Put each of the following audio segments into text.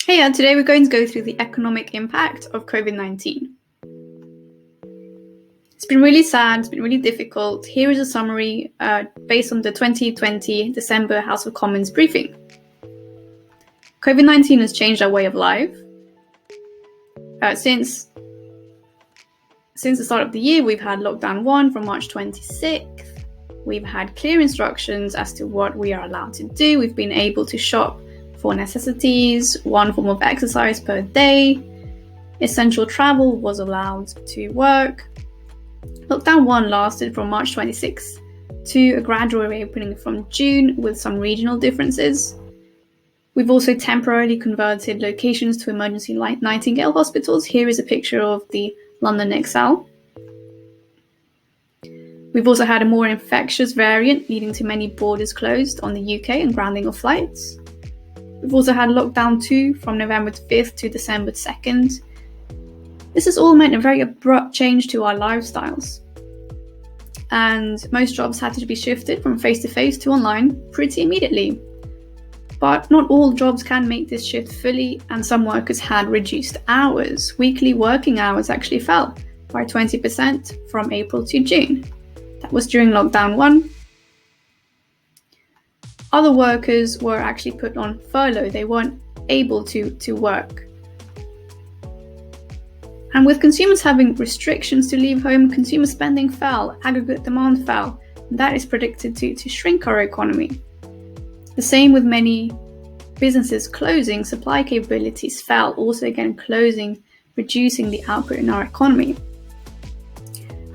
Today we're going to go through the economic impact of COVID-19. It's been really sad, it's been really difficult. Here is a summary based on the 2020 December House of Commons briefing. COVID-19 has changed our way of life. Since the start of the year, we've had lockdown 1 from March 26th. We've had clear instructions as to what we are allowed to do. We've been able to shop for necessities, 1 form of exercise per day. Essential travel was allowed to work. Lockdown 1 lasted from March 26th to a gradual reopening from June with some regional differences. We've also temporarily converted locations to emergency Nightingale hospitals. Here is a picture of the London Edexcel. We've also had a more infectious variant, leading to many borders closed on the UK and grounding of flights. We've also had lockdown 2 from November 5th to December 2nd. This has all meant a very abrupt change to our lifestyles. And most jobs had to be shifted from face-to-face to online pretty immediately. But not all jobs can make this shift fully, and some workers had reduced hours. Weekly working hours actually fell by 20% from April to June. That was during lockdown 1. Other workers were actually put on furlough. They weren't able to work. And with consumers having restrictions to leave home, consumer spending fell, aggregate demand fell, and that is predicted to shrink our economy. The same with many businesses closing, supply capabilities fell, also again closing, reducing the output in our economy.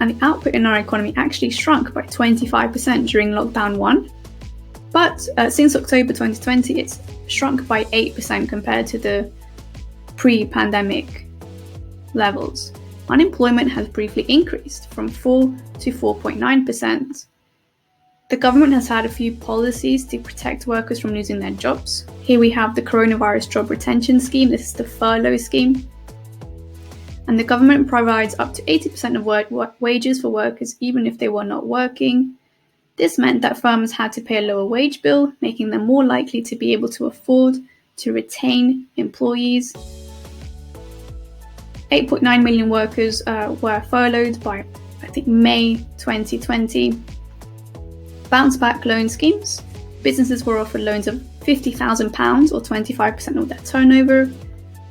And the output in our economy actually shrunk by 25% during lockdown 1. But since October 2020, it's shrunk by 8% compared to the pre-pandemic levels. Unemployment has briefly increased from 4 to 4.9%. The government has had a few policies to protect workers from losing their jobs. Here we have the Coronavirus Job Retention Scheme. This is the furlough scheme. And the government provides up to 80% of wages for workers even if they were not working. This meant that firms had to pay a lower wage bill, making them more likely to be able to afford to retain employees. 8.9 million workers were furloughed by, May 2020. Bounceback loan schemes. Businesses were offered loans of £50,000 or 25% of their turnover.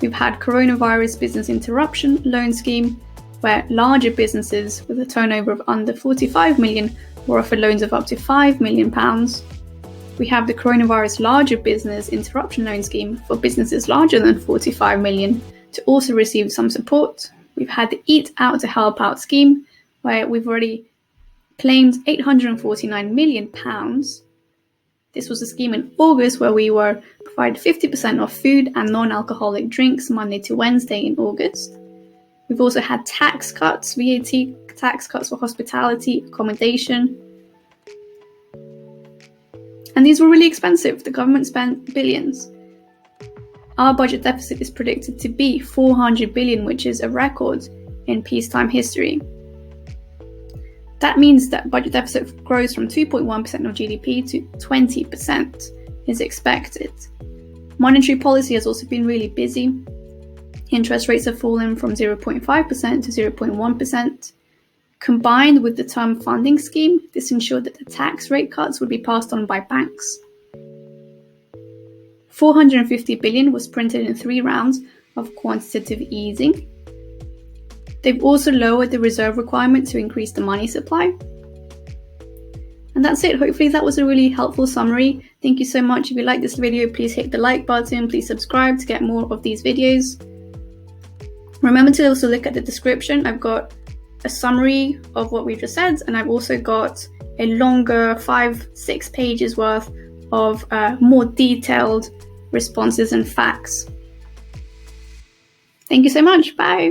We've had coronavirus business interruption loan scheme, where larger businesses with a turnover of under 45 million were offered loans of up to £5 million. We have the coronavirus larger business interruption loan scheme for businesses larger than 45 million to also receive some support. We've had the Eat Out to Help Out scheme, where we've already claimed £849 million. This was a scheme in August where we were provided 50% off food and non-alcoholic drinks Monday to Wednesday in August. We've also had tax cuts, VAT tax cuts for hospitality, accommodation. And these were really expensive. The government spent billions. Our budget deficit is predicted to be 400 billion, which is a record in peacetime history. That means that budget deficit grows from 2.1% of GDP to 20% is expected. Monetary policy has also been really busy. Interest rates have fallen from 0.5% to 0.1%. Combined with the term funding scheme, this ensured that the tax rate cuts would be passed on by banks. 450 billion was printed in 3 rounds of quantitative easing. They've also lowered the reserve requirement to increase the money supply. And that's it. Hopefully that was a really helpful summary. Thank you so much. If you like this video, please hit the like button. Please subscribe to get more of these videos. Remember to also look at the description. I've got a summary of what we've just said, and I've also got a longer 5-6 pages worth of more detailed responses and facts. Thank you so much. Bye.